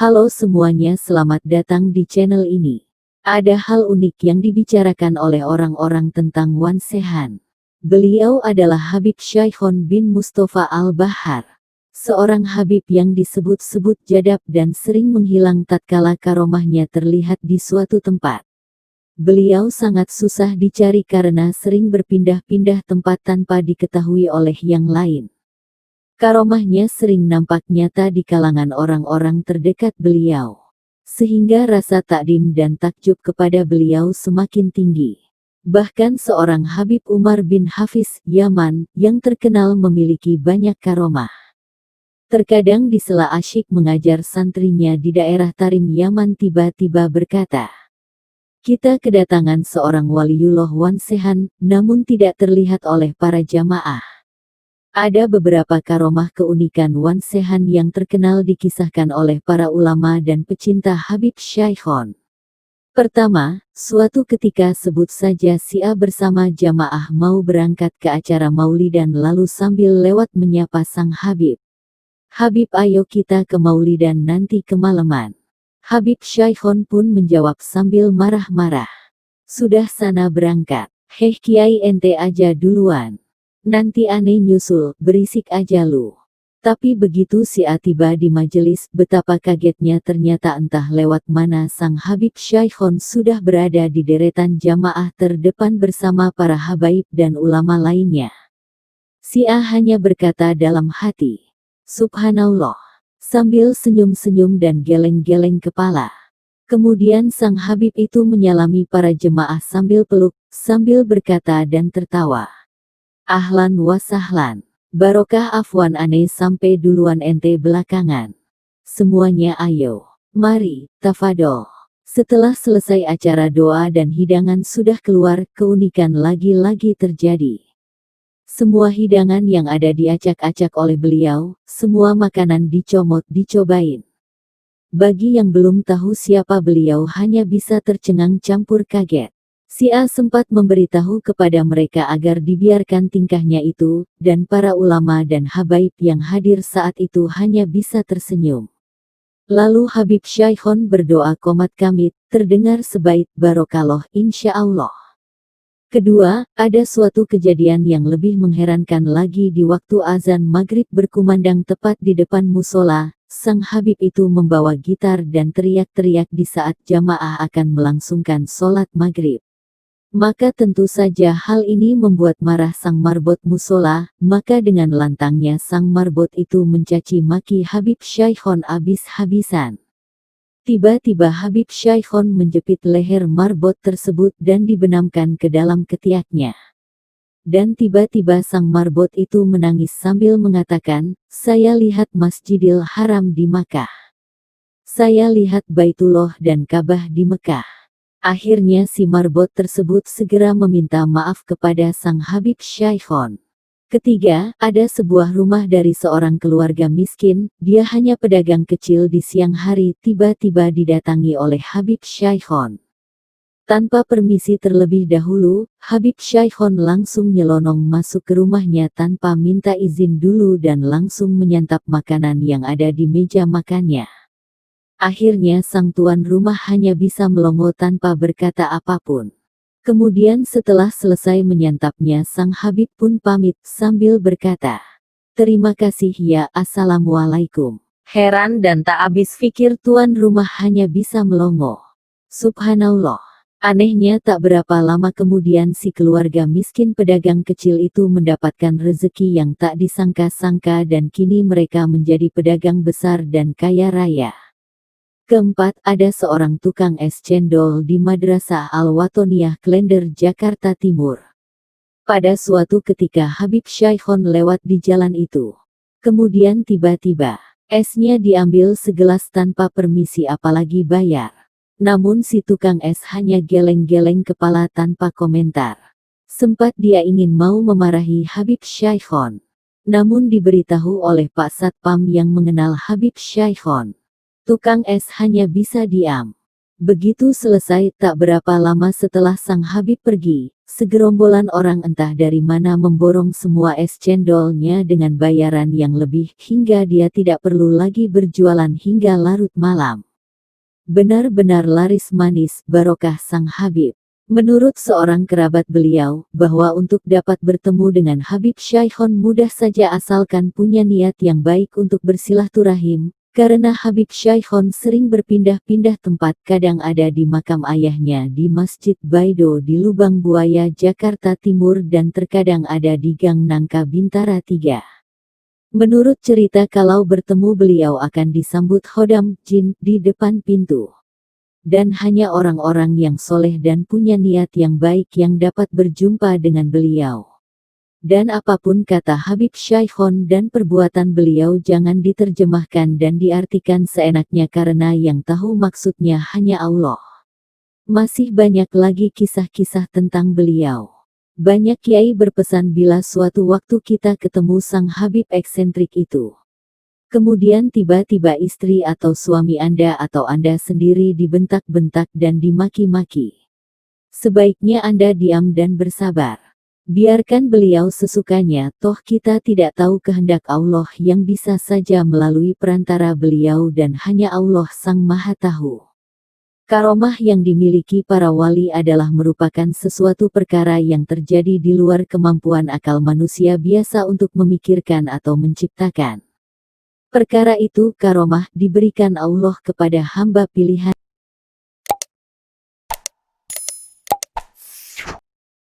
Halo semuanya, selamat datang di channel ini. Ada hal unik yang dibicarakan oleh orang-orang tentang Wan Sehan. Beliau adalah Habib Shaikhon bin Mustafa Al-Bahar. Seorang Habib yang disebut-sebut jadab dan sering menghilang tatkala karomahnya terlihat di suatu tempat. Beliau sangat susah dicari karena sering berpindah-pindah tempat tanpa diketahui oleh yang lain. Karomahnya sering nampak nyata di kalangan orang-orang terdekat beliau, sehingga rasa takdim dan takjub kepada beliau semakin tinggi. Bahkan seorang Habib Umar bin Hafiz, Yaman, yang terkenal memiliki banyak karomah. Terkadang di sela asyik mengajar santrinya di daerah Tarim, Yaman, tiba-tiba berkata, "Kita kedatangan seorang waliullah Wan Sehan, namun tidak terlihat oleh para jamaah." Ada beberapa karomah keunikan Wan Sehan yang terkenal dikisahkan oleh para ulama dan pecinta Habib Shaikhon. Pertama, suatu ketika sebut saja si A bersama jamaah mau berangkat ke acara maulidan lalu sambil lewat menyapa sang Habib. "Habib, ayo kita ke maulidan nanti kemalaman." Habib Shaikhon pun menjawab sambil marah-marah, "Sudah sana berangkat. Heh kiai, ente aja duluan. Nanti aneh nyusul, berisik aja lu." Tapi begitu si A tiba di majelis, betapa kagetnya ternyata entah lewat mana sang Habib Shaikhon sudah berada di deretan jamaah terdepan bersama para habaib dan ulama lainnya. Si A hanya berkata dalam hati, "Subhanallah," sambil senyum-senyum dan geleng-geleng kepala. Kemudian sang Habib itu menyalami para jemaah sambil peluk, sambil berkata dan tertawa, "Ahlan wa sahlan. Barokah, afwan, aneh sampai duluan, ente belakangan. Semuanya ayo. Mari, tafadol." Setelah selesai acara doa dan hidangan sudah keluar, keunikan lagi-lagi terjadi. Semua hidangan yang ada diacak-acak oleh beliau, semua makanan dicomot dicobain. Bagi yang belum tahu siapa beliau hanya bisa tercengang campur kaget. Si A sempat memberitahu kepada mereka agar dibiarkan tingkahnya itu, dan para ulama dan habaib yang hadir saat itu hanya bisa tersenyum. Lalu Habib Shaikhon berdoa qomat kamit, terdengar sebaik barokallah insya Allah. Kedua, ada suatu kejadian yang lebih mengherankan lagi di waktu azan maghrib berkumandang tepat di depan musola. Sang Habib itu membawa gitar dan teriak-teriak di saat jamaah akan melangsungkan sholat maghrib. Maka tentu saja hal ini membuat marah sang marbot musola, maka dengan lantangnya sang marbot itu mencaci maki Habib Shaikhon habis-habisan. Tiba-tiba Habib Shaikhon menjepit leher marbot tersebut dan dibenamkan ke dalam ketiaknya. Dan tiba-tiba sang marbot itu menangis sambil mengatakan, "Saya lihat Masjidil Haram di Makkah. Saya lihat Baitullah dan Ka'bah di Mekah." Akhirnya si marbot tersebut segera meminta maaf kepada sang Habib Shaikhon. Ketiga, ada sebuah rumah dari seorang keluarga miskin, dia hanya pedagang kecil. Di siang hari tiba-tiba didatangi oleh Habib Shaikhon. Tanpa permisi terlebih dahulu, Habib Shaikhon langsung nyelonong masuk ke rumahnya tanpa minta izin dulu dan langsung menyantap makanan yang ada di meja makannya. Akhirnya sang tuan rumah hanya bisa melongo tanpa berkata apapun. Kemudian setelah selesai menyantapnya sang Habib pun pamit sambil berkata, "Terima kasih ya, assalamualaikum." Heran dan tak habis pikir tuan rumah hanya bisa melongo. Subhanallah. Anehnya tak berapa lama kemudian si keluarga miskin pedagang kecil itu mendapatkan rezeki yang tak disangka-sangka dan kini mereka menjadi pedagang besar dan kaya raya. Keempat, ada seorang tukang es cendol di Madrasah Al-Watoniyah Klender, Jakarta Timur. Pada suatu ketika Habib Shaikhon lewat di jalan itu. Kemudian tiba-tiba, esnya diambil segelas tanpa permisi apalagi bayar. Namun si tukang es hanya geleng-geleng kepala tanpa komentar. Sempat dia ingin mau memarahi Habib Shaikhon. Namun diberitahu oleh Pak Satpam yang mengenal Habib Shaikhon. Tukang es hanya bisa diam. Begitu selesai, tak berapa lama setelah sang Habib pergi, segerombolan orang entah dari mana memborong semua es cendolnya dengan bayaran yang lebih, hingga dia tidak perlu lagi berjualan hingga larut malam. Benar-benar laris manis, barokah sang Habib. Menurut seorang kerabat beliau, bahwa untuk dapat bertemu dengan Habib Syaihon mudah saja asalkan punya niat yang baik untuk bersilaturahim, karena Habib Syaihon sering berpindah-pindah tempat, kadang ada di makam ayahnya di Masjid Baido di Lubang Buaya, Jakarta Timur, dan terkadang ada di Gang Nangka Bintara 3. Menurut cerita, kalau bertemu beliau akan disambut khodam jin di depan pintu. Dan hanya orang-orang yang soleh dan punya niat yang baik yang dapat berjumpa dengan beliau. Dan apapun kata Habib Syaihon dan perbuatan beliau jangan diterjemahkan dan diartikan seenaknya, karena yang tahu maksudnya hanya Allah. Masih banyak lagi kisah-kisah tentang beliau. Banyak kiai berpesan bila suatu waktu kita ketemu sang Habib eksentrik itu, kemudian tiba-tiba istri atau suami Anda atau Anda sendiri dibentak-bentak dan dimaki-maki, sebaiknya Anda diam dan bersabar. Biarkan beliau sesukanya, toh kita tidak tahu kehendak Allah yang bisa saja melalui perantara beliau, dan hanya Allah Sang Maha Tahu. Karomah yang dimiliki para wali adalah merupakan sesuatu perkara yang terjadi di luar kemampuan akal manusia biasa untuk memikirkan atau menciptakan. Perkara itu, karomah, diberikan Allah kepada hamba pilihan.